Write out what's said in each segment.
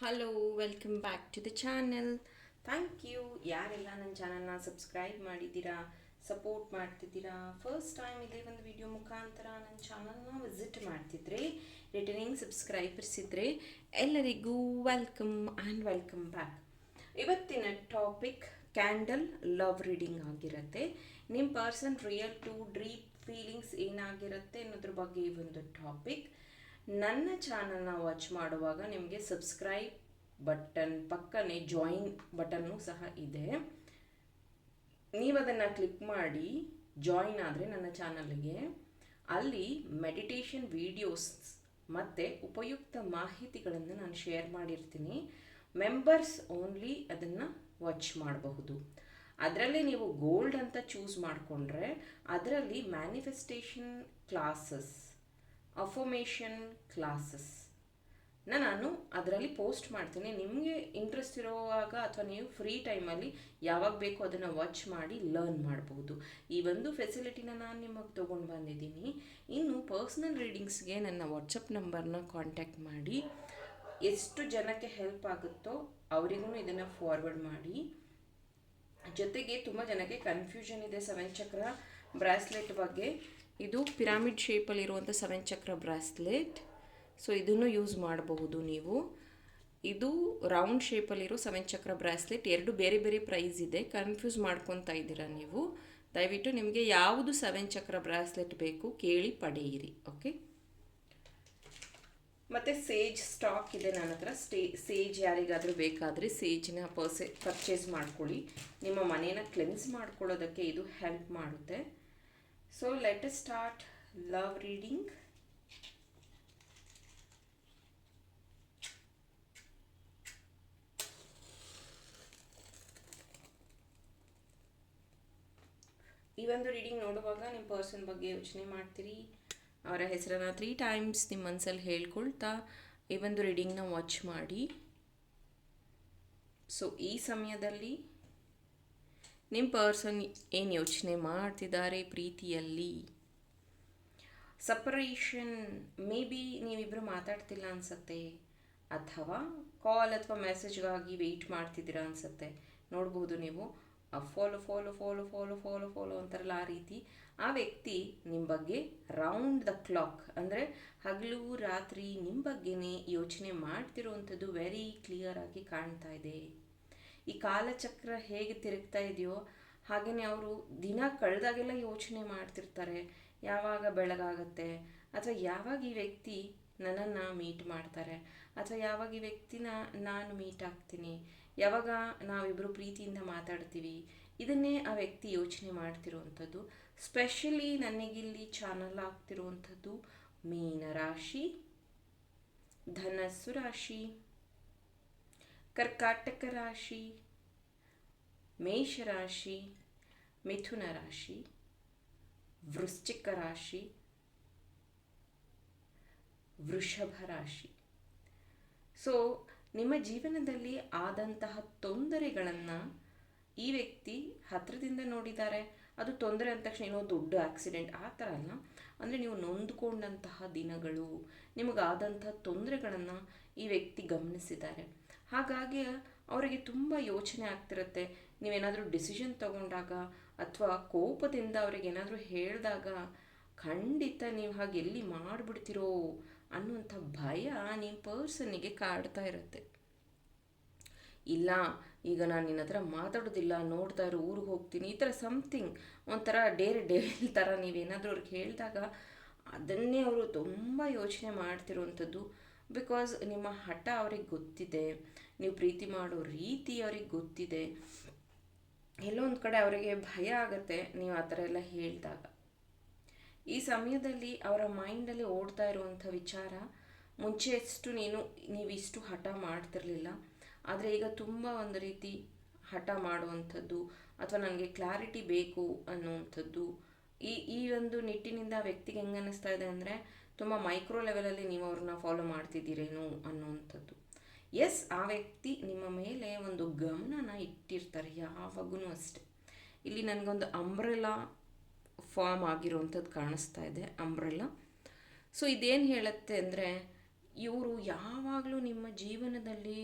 Hello, welcome back to the channel. Thank you ಯಾರೆಲ್ಲ ನನ್ನ ಚಾನಲ್ನ ಸಬ್ಸ್ಕ್ರೈಬ್ ಮಾಡಿದ್ದೀರಾ, ಸಪೋರ್ಟ್ ಮಾಡ್ತಿದ್ದೀರಾ. ಫಸ್ಟ್ ಟೈಮ್ ಇದೇ ಒಂದು ವಿಡಿಯೋ ಮುಖಾಂತರ ನನ್ನ ಚಾನಲ್ನ ವಿಸಿಟ್ ಮಾಡ್ತಿದ್ರೆ, ರಿಟರ್ನಿಂಗ್ ಸಬ್ಸ್ಕ್ರೈಬರ್ಸ್ ಇದ್ದರೆ ಎಲ್ಲರಿಗೂ ವೆಲ್ಕಮ್ ಆ್ಯಂಡ್ ವೆಲ್ಕಮ್ ಬ್ಯಾಕ್. ಇವತ್ತಿನ ಟಾಪಿಕ್ ಕ್ಯಾಂಡಲ್ ಲವ್ ರೀಡಿಂಗ್ ಆಗಿರುತ್ತೆ. ನಿಮ್ಮ person real to deep feelings ಏನಾಗಿರುತ್ತೆ ಅನ್ನೋದ್ರ ಬಗ್ಗೆ ಈ ಒಂದು ಟಾಪಿಕ್. ನನ್ನ ಚಾನಲ್ನ ವಾಚ್ ಮಾಡುವಾಗ ನಿಮಗೆ ಸಬ್ಸ್ಕ್ರೈಬ್ ಬಟನ್ ಪಕ್ಕನೇ ಜಾಯಿನ್ ಬಟನ್ನು ಸಹ ಇದೆ. ನೀವು ಅದನ್ನು ಕ್ಲಿಕ್ ಮಾಡಿ ಜಾಯಿನ್ ಆದರೆ ನನ್ನ ಚಾನಲ್ಗೆ ಅಲ್ಲಿ ಮೆಡಿಟೇಷನ್ ವಿಡಿಯೋಸ್ ಮತ್ತು ಉಪಯುಕ್ತ ಮಾಹಿತಿಗಳನ್ನು ನಾನು ಶೇರ್ ಮಾಡಿರ್ತೀನಿ. ಮೆಂಬರ್ಸ್ ಓನ್ಲಿ ಅದನ್ನು ವಾಚ್ ಮಾಡಬಹುದು. ಅದರಲ್ಲಿ ನೀವು ಗೋಲ್ಡ್ ಅಂತ ಚೂಸ್ ಮಾಡಿಕೊಂಡ್ರೆ ಅದರಲ್ಲಿ ಮ್ಯಾನಿಫೆಸ್ಟೇಷನ್ ಕ್ಲಾಸಸ್, ಅಫರ್ಮೇಷನ್ ಕ್ಲಾಸಸ್ ನಾನು ಅದರಲ್ಲಿ ಪೋಸ್ಟ್ ಮಾಡ್ತೀನಿ. ನಿಮಗೆ ಇಂಟ್ರೆಸ್ಟ್ ಇರುವಾಗ ಅಥವಾ ನೀವು ಫ್ರೀ ಟೈಮಲ್ಲಿ ಯಾವಾಗ ಬೇಕೋ ಅದನ್ನು ವಾಚ್ ಮಾಡಿ ಲರ್ನ್ ಮಾಡ್ಬೋದು. ಈ ಒಂದು ಫೆಸಿಲಿಟಿನ ನಾನು ನಿಮಗೆ ತೊಗೊಂಡು ಬಂದಿದ್ದೀನಿ. ಇನ್ನು ಪರ್ಸ್ನಲ್ ರೀಡಿಂಗ್ಸ್ಗೆ ನನ್ನ ವಾಟ್ಸಪ್ ನಂಬರ್ನ ಕಾಂಟ್ಯಾಕ್ಟ್ ಮಾಡಿ. ಎಷ್ಟು ಜನಕ್ಕೆ ಹೆಲ್ಪ್ ಆಗುತ್ತೋ ಅವರಿಗೂ ಇದನ್ನು ಫಾರ್ವರ್ಡ್ ಮಾಡಿ. ಜೊತೆಗೆ ತುಂಬ ಜನಕ್ಕೆ ಕನ್ಫ್ಯೂಷನ್ ಇದೆ 7 ಚಕ್ರ ಬ್ರಾಸ್ಲೆಟ್ ಬಗ್ಗೆ. ಇದು ಪಿರಾಮಿಡ್ ಶೇಪಲ್ಲಿರುವಂಥ 7 ಚಕ್ರ ಬ್ರಾಸ್ಲೆಟ್. ಸೊ ಇದನ್ನು ಯೂಸ್ ಮಾಡಬಹುದು ನೀವು. ಇದು ರೌಂಡ್ ಶೇಪಲ್ಲಿರೋ 7 ಚಕ್ರ ಬ್ರಾಸ್ಲೆಟ್. ಎರಡು ಬೇರೆ ಬೇರೆ ಪ್ರೈಸ್ ಇದೆ, ಕನ್ಫ್ಯೂಸ್ ಮಾಡ್ಕೊತಾ ಇದ್ದೀರಾ ನೀವು. ದಯವಿಟ್ಟು ನಿಮಗೆ ಯಾವುದು 7 ಚಕ್ರ ಬ್ರಾಸ್ಲೆಟ್ ಬೇಕು ಕೇಳಿ ಪಡೆಯಿರಿ. ಓಕೆ. ಮತ್ತು ಸೇಜ್ ಸ್ಟಾಕ್ ಇದೆ ನನ್ನ ಹತ್ರ. ಸೇಜ್ ಯಾರಿಗಾದರೂ ಬೇಕಾದರೆ ಸೇಜ್ನ ಪರ್ಚೇಸ್ ಮಾಡ್ಕೊಳ್ಳಿ. ನಿಮ್ಮ ಮನೇನ ಕ್ಲೆನ್ಸ್ ಮಾಡ್ಕೊಳ್ಳೋದಕ್ಕೆ ಇದು ಹೆಲ್ಪ್ ಮಾಡುತ್ತೆ. So let us start love reading. ಈ ಒಂದು ರೀಡಿಂಗ್ ನೋಡುವಾಗ ನಿಮ್ಮ ಪರ್ಸನ್ ಬಗ್ಗೆ ಯೋಚನೆ ಮಾಡ್ತೀರಿ. ಅವರ ಹೆಸರನ್ನು 3 ಟೈಮ್ಸ್ ನಿಮ್ಮ ಮನಸ್ಸಲ್ಲಿ ಹೇಳ್ಕೊಳ್ತಾ ಈ ಒಂದು ರೀಡಿಂಗ್ನ ವಾಚ್ ಮಾಡಿ. ಸೊ ಈ ಸಮಯದಲ್ಲಿ ನಿಮ್ಮ ಪರ್ಸನ್ ಏನು ಯೋಚನೆ ಮಾಡ್ತಿದ್ದಾರೆ ಪ್ರೀತಿಯಲ್ಲಿ? ಸಪರೇಷನ್, ಮೇ ಬಿ ನೀವಿಬ್ಬರು ಮಾತಾಡ್ತಿಲ್ಲ ಅನಿಸುತ್ತೆ, ಅಥವಾ ಕಾಲ್ ಅಥವಾ ಮೆಸೇಜ್ಗಾಗಿ ವೆಯ್ಟ್ ಮಾಡ್ತಿದ್ದೀರಾ ಅನಿಸುತ್ತೆ. ನೋಡ್ಬೋದು ನೀವು follow follow follow follow follow follow ಅಂತಾರಲ್ಲ, ಆ ರೀತಿ ಆ ವ್ಯಕ್ತಿ ನಿಮ್ಮ ಬಗ್ಗೆ ರೌಂಡ್ ದ ಕ್ಲಾಕ್ ಅಂದರೆ ಹಗಲು ರಾತ್ರಿ ನಿಮ್ಮ ಬಗ್ಗೆನೇ ಯೋಚನೆ ಮಾಡ್ತಿರೋವಂಥದ್ದು ವೆರಿ ಕ್ಲಿಯರ್ ಆಗಿ ಕಾಣ್ತಾ ಇದೆ. ಈ ಕಾಲಚಕ್ರ ಹೇಗೆ ತಿರುಗ್ತಾ ಇದೆಯೋ ಹಾಗೆಯೇ ಅವರು ದಿನ ಕಳೆದಾಗೆಲ್ಲ ಯೋಚನೆ ಮಾಡ್ತಿರ್ತಾರೆ. ಯಾವಾಗ ಬೆಳಗಾಗತ್ತೆ, ಅಥವಾ ಯಾವಾಗ ಈ ವ್ಯಕ್ತಿ ನನ್ನನ್ನು ಮೀಟ್ ಮಾಡ್ತಾರೆ, ಅಥವಾ ಯಾವಾಗ ಈ ವ್ಯಕ್ತಿನ ನಾನು ಮೀಟ್ ಆಗ್ತೀನಿ, ಯಾವಾಗ ನಾವಿಬ್ಬರು ಪ್ರೀತಿಯಿಂದ ಮಾತಾಡ್ತೀವಿ, ಇದನ್ನೇ ಆ ವ್ಯಕ್ತಿ ಯೋಚನೆ ಮಾಡ್ತಿರುವಂಥದ್ದು. ಸ್ಪೆಷಲಿ ನನಗಿಲ್ಲಿ ಚಾನಲ್ ಆಗ್ತಿರುವಂಥದ್ದು ಮೀನರಾಶಿ, ಧನಸ್ಸು ರಾಶಿ, ಕರ್ಕಾಟಕ ರಾಶಿ, ಮೇಷರಾಶಿ, ಮಿಥುನ ರಾಶಿ, ವೃಶ್ಚಿಕ ರಾಶಿ, ವೃಷಭ ರಾಶಿ. ಸೊ ನಿಮ್ಮ ಜೀವನದಲ್ಲಿ ಆದಂತಹ ತೊಂದರೆಗಳನ್ನು ಈ ವ್ಯಕ್ತಿ ಹತ್ತಿರದಿಂದ ನೋಡಿದ್ದಾರೆ. ಅದು ತೊಂದರೆ ಅಂದ ತಕ್ಷಣ ಏನೋ ದೊಡ್ಡ ಆಕ್ಸಿಡೆಂಟ್ ಆ ಥರ ಅಲ್ಲ. ಅಂದರೆ ನೀವು ನೊಂದ್ಕೊಂಡಂತಹ ದಿನಗಳು, ನಿಮಗಾದಂತಹ ತೊಂದರೆಗಳನ್ನು ಈ ವ್ಯಕ್ತಿ ಗಮನಿಸಿದ್ದಾರೆ. ಹಾಗಾಗಿ ಅವರಿಗೆ ತುಂಬ ಯೋಚನೆ ಆಗ್ತಿರುತ್ತೆ. ನೀವೇನಾದರೂ ಡಿಸಿಷನ್ ತಗೊಂಡಾಗ ಅಥವಾ ಕೋಪದಿಂದ ಅವ್ರಿಗೇನಾದರೂ ಹೇಳಿದಾಗ ಖಂಡಿತ ನೀವು ಹಾಗೆ ಎಲ್ಲಿ ಮಾಡಿಬಿಡ್ತಿರೋ ಅನ್ನುವಂಥ ಭಯ ನಿಮ್ಮ ಪರ್ಸನ್ನಿಗೆ ಕಾಡ್ತಾ ಇರುತ್ತೆ. ಇಲ್ಲ, ಈಗ ನಾನು ನಿನ್ನ ಹತ್ರ ಮಾತಾಡೋದಿಲ್ಲ, ನೋಡ್ತಾ ಇರೋ ಊರಿಗೆ ಹೋಗ್ತೀನಿ, ಈ ಥರ ಸಮಥಿಂಗ್ ಒಂಥರ ಡೇಲ್ ಥರ ನೀವೇನಾದರೂ ಅವ್ರಿಗೆ ಹೇಳಿದಾಗ ಅದನ್ನೇ ಅವರು ತುಂಬ ಯೋಚನೆ ಮಾಡ್ತಿರುವಂಥದ್ದು. ಬಿಕಾಸ್ ನಿಮ್ಮ ಹಠ ಅವ್ರಿಗೆ ಗೊತ್ತಿದೆ, ನೀವು ಪ್ರೀತಿ ಮಾಡೋ ರೀತಿ ಅವ್ರಿಗೆ ಗೊತ್ತಿದೆ. ಎಲ್ಲೋ ಒಂದು ಕಡೆ ಅವರಿಗೆ ಭಯ ಆಗುತ್ತೆ ನೀವು ಆ ಥರ ಎಲ್ಲ ಹೇಳಿದಾಗ. ಈ ಸಮಯದಲ್ಲಿ ಅವರ ಮೈಂಡಲ್ಲಿ ಓಡ್ತಾ ಇರುವಂಥ ವಿಚಾರ, ಮುಂಚೆಯಷ್ಟು ನೀವಿಷ್ಟು ಹಠ ಮಾಡ್ತಿರಲಿಲ್ಲ, ಆದರೆ ಈಗ ತುಂಬ ಒಂದು ರೀತಿ ಹಠ ಮಾಡುವಂಥದ್ದು, ಅಥವಾ ನನಗೆ ಕ್ಲಾರಿಟಿ ಬೇಕು ಅನ್ನುವಂಥದ್ದು. ಈ ಒಂದು ನಿಟ್ಟಿನಿಂದ ವ್ಯಕ್ತಿಗೆ ಹೆಂಗೆ ಅನ್ನಿಸ್ತಾ ಇದೆ ಅಂದರೆ ತುಂಬ ಮೈಕ್ರೋ ಲೆವೆಲಲ್ಲಿ ನೀವು ಅವ್ರನ್ನ ಫಾಲೋ ಮಾಡ್ತಿದ್ದೀರೇನೋ ಅನ್ನುವಂಥದ್ದು. ಎಸ್, ಆ ವ್ಯಕ್ತಿ ನಿಮ್ಮ ಮೇಲೆ ಒಂದು ಗಮನನ ಇಟ್ಟಿರ್ತಾರೆ ಯಾವಾಗೂ ಅಷ್ಟೆ. ಇಲ್ಲಿ ನನಗೊಂದು ಅಂಬ್ರೆಲಾ ಫಾರ್ಮ್ ಆಗಿರುವಂಥದ್ದು ಕಾಣಿಸ್ತಾ ಇದೆ, ಅಂಬ್ರೆಲಾ. ಸೊ ಇದೇನು ಹೇಳುತ್ತೆ ಅಂದರೆ ಇವರು ಯಾವಾಗಲೂ ನಿಮ್ಮ ಜೀವನದಲ್ಲಿ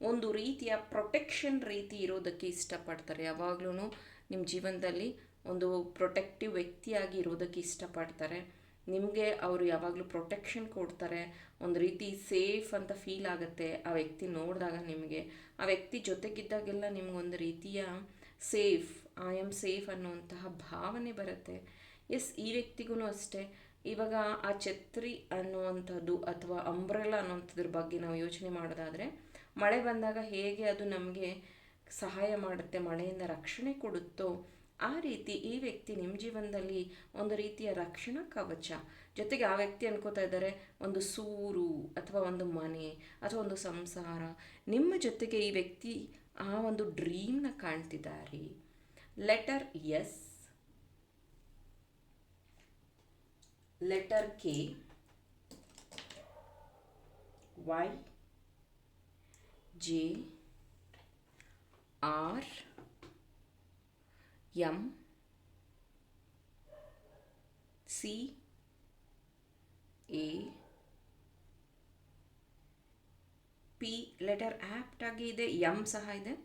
ಒಂದು ರೀತಿಯ ಪ್ರೊಟೆಕ್ಷನ್ ರೀತಿ ಇರೋದಕ್ಕೆ ಇಷ್ಟಪಡ್ತಾರೆ. ಯಾವಾಗಲೂ ನಿಮ್ಮ ಜೀವನದಲ್ಲಿ ಒಂದು ಪ್ರೊಟೆಕ್ಟಿವ್ ವ್ಯಕ್ತಿಯಾಗಿ ಇರೋದಕ್ಕೆ ಇಷ್ಟಪಡ್ತಾರೆ. ನಿಮಗೆ ಅವರು ಯಾವಾಗಲೂ ಪ್ರೊಟೆಕ್ಷನ್ ಕೊಡ್ತಾರೆ. ಒಂದು ರೀತಿ ಸೇಫ್ ಅಂತ ಫೀಲ್ ಆಗುತ್ತೆ ಆ ವ್ಯಕ್ತಿ ನೋಡಿದಾಗ. ನಿಮಗೆ ಆ ವ್ಯಕ್ತಿ ಜೊತೆಗಿದ್ದಾಗೆಲ್ಲ ನಿಮಗೊಂದು ರೀತಿಯ ಸೇಫ್, ಐ ಆಮ್ ಸೇಫ್ ಅನ್ನುವಂತಹ ಭಾವನೆ ಬರುತ್ತೆ. ಎಸ್, ಈ ವ್ಯಕ್ತಿಗೂ ಅಷ್ಟೇ. ಇವಾಗ ಆ ಛತ್ರಿ ಅನ್ನುವಂಥದ್ದು ಅಥವಾ ಅಂಬ್ರೆಲಾ ಅನ್ನುವಂಥದ್ರ ಬಗ್ಗೆ ನಾವು ಯೋಚನೆ ಮಾಡೋದಾದರೆ, ಮಳೆ ಬಂದಾಗ ಹೇಗೆ ಅದು ನಮಗೆ ಸಹಾಯ ಮಾಡುತ್ತೆ, ಮಳೆಯಿಂದ ರಕ್ಷಣೆ ಕೊಡುತ್ತೋ, ಆ ರೀತಿ ಈ ವ್ಯಕ್ತಿ ನಿಮ್ಮ ಜೀವನದಲ್ಲಿ ಒಂದು ರೀತಿಯ ರಕ್ಷಣಾ ಕವಚ. ಜೊತೆಗೆ ಆ ವ್ಯಕ್ತಿ ಅನ್ಕೋತಾ ಇದ್ದಾರೆ ಒಂದು ಸೂರು ಅಥವಾ ಒಂದು ಮನೆ ಅಥವಾ ಒಂದು ಸಂಸಾರ. ನಿಮ್ಮ ಜೊತೆಗೆ ಈ ವ್ಯಕ್ತಿ ಆ ಒಂದು ಡ್ರೀಮ್ನ ಕಾಣ್ತಿದ್ದಾರೆ. Letter S, letter K, Y, J, R, M, C, A, P. Letter apt ಆಗಿ ಇದೆ, ಎಂ ಸಹ ಇದೆ.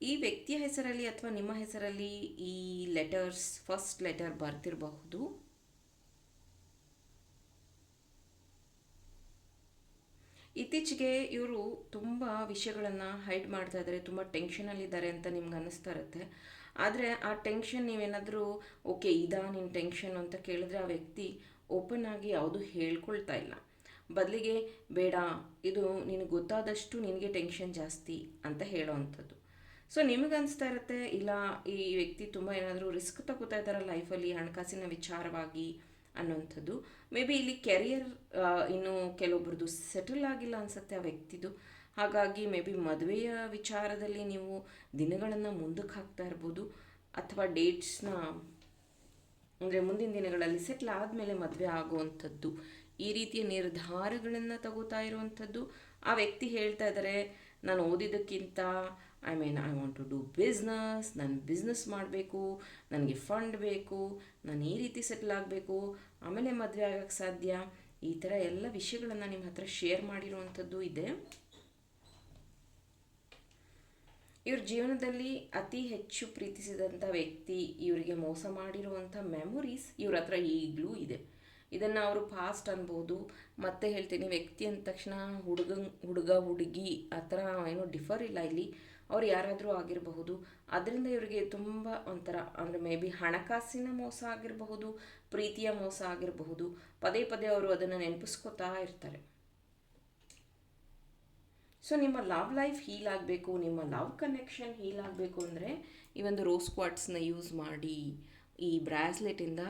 ಈ ವ್ಯಕ್ತಿಯ ಹೆಸರಲ್ಲಿ ಅಥವಾ ನಿಮ್ಮ ಹೆಸರಲ್ಲಿ ಈ ಲೆಟರ್ಸ್ ಫಸ್ಟ್ ಲೆಟರ್ ಬರ್ತಿರಬಹುದು. ಇತ್ತೀಚೆಗೆ ಇವರು ತುಂಬ ವಿಷಯಗಳನ್ನು ಹೈಡ್ ಮಾಡ್ತಾ ಇದ್ದಾರೆ, ತುಂಬ ಟೆನ್ಷನಲ್ಲಿದ್ದಾರೆ ಅಂತ ನಿಮ್ಗೆ ಅನ್ನಿಸ್ತಾ ಇರುತ್ತೆ. ಆದರೆ ಆ ಟೆನ್ಷನ್ ನೀವೇನಾದರೂ ಓಕೆ ಇದಾ ನಿನ್ನ ಟೆನ್ಷನ್ ಅಂತ ಕೇಳಿದ್ರೆ ಆ ವ್ಯಕ್ತಿ ಓಪನ್ ಆಗಿ ಯಾವುದೂ ಹೇಳ್ಕೊಳ್ತಾ ಇಲ್ಲ. ಬದಲಿಗೆ ಬೇಡ, ಇದು ನಿನಗೆ ಗೊತ್ತಾದಷ್ಟು ನಿನಗೆ ಟೆನ್ಷನ್ ಜಾಸ್ತಿ ಅಂತ ಹೇಳೋವಂಥದ್ದು. ಸೊ ನಿಮಗನ್ನಿಸ್ತಾ ಇರುತ್ತೆ ಇಲ್ಲ ಈ ವ್ಯಕ್ತಿ ತುಂಬ ಏನಾದರೂ ರಿಸ್ಕ್ ತಗೋತಾ ಇದ್ದಾರೆ ಲೈಫಲ್ಲಿ ಹಣಕಾಸಿನ ವಿಚಾರವಾಗಿ ಅನ್ನೋಂಥದ್ದು. ಮೇ ಬಿ ಇಲ್ಲಿ ಕೆರಿಯರ್ ಇನ್ನೂ ಕೆಲವೊಬ್ರದ್ದು ಸೆಟಲ್ ಆಗಿಲ್ಲ ಅನಿಸುತ್ತೆ ಆ ವ್ಯಕ್ತಿದು. ಹಾಗಾಗಿ ಮೇ ಬಿ ಮದುವೆಯ ವಿಚಾರದಲ್ಲಿ ನೀವು ದಿನಗಳನ್ನು ಮುಂದಕ್ಕೆ ಹಾಕ್ತಾ ಇರ್ಬೋದು, ಅಥವಾ ಡೇಟ್ಸ್ನ ಅಂದರೆ ಮುಂದಿನ ದಿನಗಳಲ್ಲಿ ಸೆಟ್ಲ್ ಆದಮೇಲೆ ಮದುವೆ ಆಗುವಂಥದ್ದು, ಈ ರೀತಿಯ ನಿರ್ಧಾರಗಳನ್ನು ತಗೋತಾ ಇರುವಂಥದ್ದು. ಆ ವ್ಯಕ್ತಿ ಹೇಳ್ತಾ ಇದ್ದಾರೆ ನಾನು ಓದಿದ್ದಕ್ಕಿಂತ I want to do business, ನಾನು ಬಿಸ್ನೆಸ್ ಮಾಡಬೇಕು, ನನಗೆ ಫಂಡ್ ಬೇಕು, ನಾನು ಈ ರೀತಿ ಸೆಟ್ಲ್ ಆಗಬೇಕು, ಆಮೇಲೆ ಮದುವೆ ಆಗೋಕ್ಕೆ ಸಾಧ್ಯ. ಈ ಥರ ಎಲ್ಲ ವಿಷಯಗಳನ್ನು ನಿಮ್ಮ ಹತ್ರ ಶೇರ್ ಮಾಡಿರುವಂಥದ್ದು ಇದೆ. ಇವ್ರ ಜೀವನದಲ್ಲಿ ಅತಿ ಹೆಚ್ಚು ಪ್ರೀತಿಸಿದಂಥ ವ್ಯಕ್ತಿ ಇವರಿಗೆ ಮೋಸ ಮಾಡಿರುವಂಥ ಮೆಮೊರೀಸ್ ಇವ್ರ ಹತ್ರ ಈಗಲೂ ಇದೆ. ಇದನ್ನು ಅವರು ಪಾಸ್ಟ್ ಅನ್ಬೋದು. ಮತ್ತೆ ಹೇಳ್ತೀನಿ, ವ್ಯಕ್ತಿ ಅಂದ ತಕ್ಷಣ ಹುಡುಗ ಹುಡುಗಿ ಆ ಥರ ಏನೋ ಡಿಫರ್ ಇಲ್ಲ ಇಲ್ಲಿ. ಅವ್ರು ಯಾರಾದರೂ ಆಗಿರಬಹುದು. ಅದರಿಂದ ಇವರಿಗೆ ತುಂಬ ಒಂಥರ ಅಂದರೆ ಮೇ ಬಿ ಹಣಕಾಸಿನ ಮೋಸ ಆಗಿರಬಹುದು, ಪ್ರೀತಿಯ ಮೋಸ ಆಗಿರಬಹುದು. ಪದೇ ಪದೇ ಅವರು ಅದನ್ನು ನೆನಪಿಸ್ಕೋತಾ ಇರ್ತಾರೆ. ಸೊ ನಿಮ್ಮ ಲವ್ ಲೈಫ್ ಹೀಲ್ ಆಗಬೇಕು, ನಿಮ್ಮ ಲವ್ ಕನೆಕ್ಷನ್ ಹೀಲ್ ಆಗಬೇಕು ಅಂದರೆ ಈ ಒಂದು ರೋಸ್ ಕ್ವಾರ್ಟ್ಸ್ನ ಯೂಸ್ ಮಾಡಿ. ಈ ಬ್ರಾಸ್ಲೆಟಿಂದ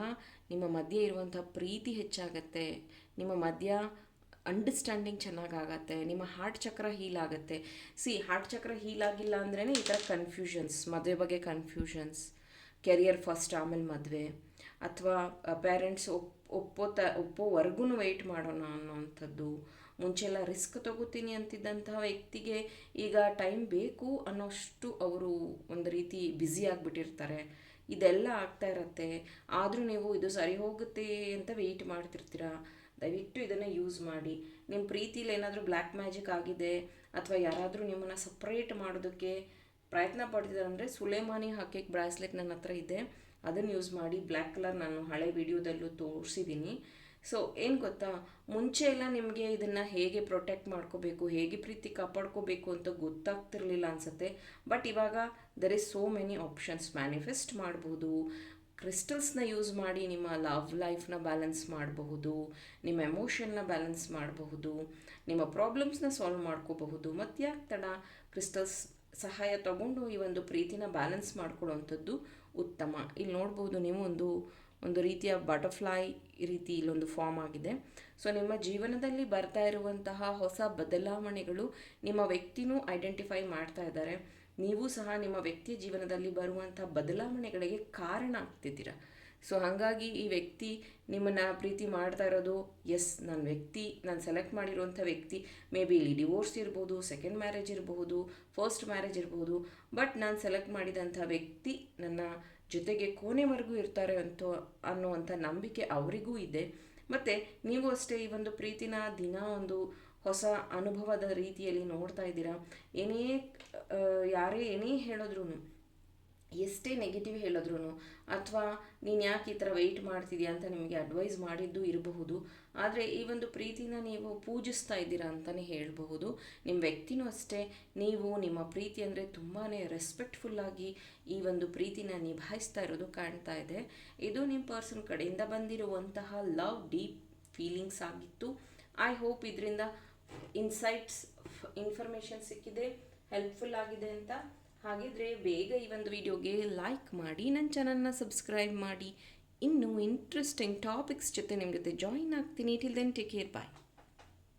ನಿಮ್ಮ ಮಧ್ಯೆ ಇರುವಂಥ ಪ್ರೀತಿ ಹೆಚ್ಚಾಗತ್ತೆ, ನಿಮ್ಮ ಮಧ್ಯ ಅಂಡರ್ಸ್ಟ್ಯಾಂಡಿಂಗ್ ಚೆನ್ನಾಗಾಗತ್ತೆ, ನಿಮ್ಮ ಹಾರ್ಟ್ ಚಕ್ರ ಹೀಲ್ ಆಗುತ್ತೆ. ಹಾರ್ಟ್ ಚಕ್ರ ಹೀಲ್ ಆಗಿಲ್ಲ ಅಂದ್ರೇ ಈ ಥರ ಕನ್ಫ್ಯೂಷನ್ಸ್, ಮದುವೆ ಬಗ್ಗೆ ಕನ್ಫ್ಯೂಷನ್ಸ್, ಕೆರಿಯರ್ ಫಸ್ಟ್ ಆಮೇಲೆ ಮದುವೆ, ಅಥವಾ ಪೇರೆಂಟ್ಸ್ ಒಪ್ಪೋವರೆಗೂ ವೆಯ್ಟ್ ಮಾಡೋಣ ಅನ್ನೋವಂಥದ್ದು. ಮುಂಚೆಲ್ಲ ರಿಸ್ಕ್ ತಗೋತೀನಿ ಅಂತಿದ್ದಂತಹ ವ್ಯಕ್ತಿಗೆ ಈಗ ಟೈಮ್ ಬೇಕು ಅನ್ನೋಷ್ಟು ಅವರು ಒಂದು ರೀತಿ ಬ್ಯುಸಿ ಆಗಿಬಿಟ್ಟಿರ್ತಾರೆ. ಇದೆಲ್ಲ ಆಗ್ತಾ ಇರತ್ತೆ. ಆದರೂ ನೀವು ಇದು ಸರಿ ಹೋಗುತ್ತೆ ಅಂತ ವೆಯ್ಟ್ ಮಾಡ್ತಿರ್ತೀರ. ದಯವಿಟ್ಟು ಇದನ್ನು ಯೂಸ್ ಮಾಡಿ. ನಿಮ್ಮ ಪ್ರೀತಿಲಿ ಏನಾದರೂ ಬ್ಲ್ಯಾಕ್ ಮ್ಯಾಜಿಕ್ ಆಗಿದೆ ಅಥವಾ ಯಾರಾದರೂ ನಿಮ್ಮನ್ನು ಸಪ್ರೇಟ್ ಮಾಡೋದಕ್ಕೆ ಪ್ರಯತ್ನ ಪಡ್ತಿದ್ದಾರೆ ಅಂದರೆ ಸುಲೇಮಾನಿ ಹಾಕಿಕ್ ಬ್ರಾಸ್ಲೆಟ್ ನನ್ನ ಹತ್ರ ಇದೆ, ಅದನ್ನು ಯೂಸ್ ಮಾಡಿ. ಬ್ಲ್ಯಾಕ್ ಕಲರ್ ನಾನು ಹಳೆ ವಿಡಿಯೋದಲ್ಲೂ ತೋರಿಸಿದ್ದೀನಿ. ಸೊ ಏನು ಗೊತ್ತಾ, ಮುಂಚೆ ಎಲ್ಲ ನಿಮಗೆ ಇದನ್ನು ಹೇಗೆ ಪ್ರೊಟೆಕ್ಟ್ ಮಾಡ್ಕೋಬೇಕು, ಹೇಗೆ ಪ್ರೀತಿ ಕಾಪಾಡ್ಕೋಬೇಕು ಅಂತ ಗೊತ್ತಾಗ್ತಿರ್ಲಿಲ್ಲ ಅನಿಸುತ್ತೆ. ಬಟ್ ಇವಾಗ there is so many options. Manifest ಮಾಡ್ಬೋದು, ಕ್ರಿಸ್ಟಲ್ಸ್ನ ಯೂಸ್ ಮಾಡಿ ನಿಮ್ಮ ಲವ್ ಲೈಫ್ನ ಬ್ಯಾಲೆನ್ಸ್ ಮಾಡಬಹುದು, ನಿಮ್ಮ ಎಮೋಷನ್ನ ಬ್ಯಾಲೆನ್ಸ್ ಮಾಡಬಹುದು, ನಿಮ್ಮ ಪ್ರಾಬ್ಲಮ್ಸ್ನ ಸಾಲ್ವ್ ಮಾಡ್ಕೋಬಹುದು. ಮತ್ತು ಯಾಕೆ ತಡ, ಕ್ರಿಸ್ಟಲ್ಸ್ ಸಹಾಯ ತಗೊಂಡು ಈ ಒಂದು ಪ್ರೀತಿನ ಬ್ಯಾಲೆನ್ಸ್ ಮಾಡ್ಕೊಳ್ಳೋವಂಥದ್ದು ಉತ್ತಮ. ಇಲ್ಲಿ ನೋಡ್ಬೋದು ನೀವು ಒಂದು ರೀತಿಯ ಬಟರ್ಫ್ಲೈ ರೀತಿ ಇಲ್ಲೊಂದು ಫಾರ್ಮ್ ಆಗಿದೆ. ಸೊ ನಿಮ್ಮ ಜೀವನದಲ್ಲಿ ಬರ್ತಾ ಇರುವಂತಹ ಹೊಸ ಬದಲಾವಣೆಗಳು ನಿಮ್ಮ ವ್ಯಕ್ತಿನೂ ಐಡೆಂಟಿಫೈ ಮಾಡ್ತಾ ಇದ್ದಾರೆ. ನೀವು ಸಹ ನಿಮ್ಮ ವ್ಯಕ್ತಿಯ ಜೀವನದಲ್ಲಿ ಬರುವಂಥ ಬದಲಾವಣೆಗಳಿಗೆ ಕಾರಣ ಆಗ್ತಿದ್ದೀರ. ಸೊ ಹಾಗಾಗಿ ಈ ವ್ಯಕ್ತಿ ನಿಮ್ಮನ್ನು ಪ್ರೀತಿ ಮಾಡ್ತಾ ಇರೋದು, ಎಸ್ ನಾನು ಸೆಲೆಕ್ಟ್ ಮಾಡಿರುವಂಥ ವ್ಯಕ್ತಿ ಮೇ ಬಿ ಇಲ್ಲಿ ಡಿವೋರ್ಸ್ ಇರ್ಬೋದು, ಸೆಕೆಂಡ್ ಮ್ಯಾರೇಜ್ ಇರಬಹುದು, ಫಸ್ಟ್ ಮ್ಯಾರೇಜ್ ಇರ್ಬೋದು. ಬಟ್ ನಾನು ಸೆಲೆಕ್ಟ್ ಮಾಡಿದಂಥ ವ್ಯಕ್ತಿ ನನ್ನ ಜೊತೆಗೆ ಕೊನೆವರೆಗೂ ಇರ್ತಾರೆ ಅನ್ನುವಂಥ ನಂಬಿಕೆ ಅವರಿಗೂ ಇದೆ. ಮತ್ತು ನೀವು ಅಷ್ಟೇ ಈ ಒಂದು ಪ್ರೀತಿನ ದಿನ ಹೊಸ ಅನುಭವದ ರೀತಿಯಲ್ಲಿ ನೋಡ್ತಾ ಇದ್ದೀರಾ. ಯಾರೇ ಏನೇ ಹೇಳಿದ್ರು, ಎಷ್ಟೇ ನೆಗೆಟಿವ್ ಹೇಳಿದ್ರು, ಅಥವಾ ನೀನು ಯಾಕೆ ಈ ಥರ ವೆಯ್ಟ್ ಮಾಡ್ತಿದ್ಯಾ ಅಂತ ನಿಮಗೆ ಅಡ್ವೈಸ್ ಮಾಡಿದ್ದು ಇರಬಹುದು. ಆದರೆ ಈ ಒಂದು ಪ್ರೀತಿನ ನೀವು ಪೂಜಿಸ್ತಾ ಇದ್ದೀರಾ ಅಂತಲೇ ಹೇಳಬಹುದು. ನಿಮ್ಮ ವ್ಯಕ್ತಿನೂ ಅಷ್ಟೇ, ನೀವು ನಿಮ್ಮ ಪ್ರೀತಿ ಅಂದರೆ ತುಂಬಾ ರೆಸ್ಪೆಕ್ಟ್ಫುಲ್ಲಾಗಿ ಈ ಒಂದು ಪ್ರೀತಿನ ನಿಭಾಯಿಸ್ತಾ ಇರೋದು ಕಾಣ್ತಾ ಇದೆ. ಇದು ನಿಮ್ಮ ಪರ್ಸನ್ ಕಡೆಯಿಂದ ಬಂದಿರುವಂತಹ ಲವ್ ಡೀಪ್ ಫೀಲಿಂಗ್ಸ್ ಆಗಿತ್ತು. ಐ ಹೋಪ್ ಇದರಿಂದ ಇನ್ಫಾರ್ಮೇಷನ್ ಸಿಕ್ಕಿದೆ, ಹೆಲ್ಪ್ಫುಲ್ ಆಗಿದೆ ಅಂತ. ಹಾಗಿದ್ರೆ ಬೇಗ ಈ ಒಂದು ವಿಡಿಯೋಗೆ ಲೈಕ್ ಮಾಡಿ, ನನ್ನ ಚಾನಲ್ನ ಸಬ್ಸ್ಕ್ರೈಬ್ ಮಾಡಿ. ಇನ್ನೂ ಇಂಟ್ರೆಸ್ಟಿಂಗ್ ಟಾಪಿಕ್ಸ್ ಜೊತೆ ನಿಮ್ಮ ಜೊತೆ ಜಾಯಿನ್ ಆಗ್ತೀನಿ. ಟಿಲ್ ದೆನ್ ಟೇಕ್ ಕೇರ್, ಬಾಯ್.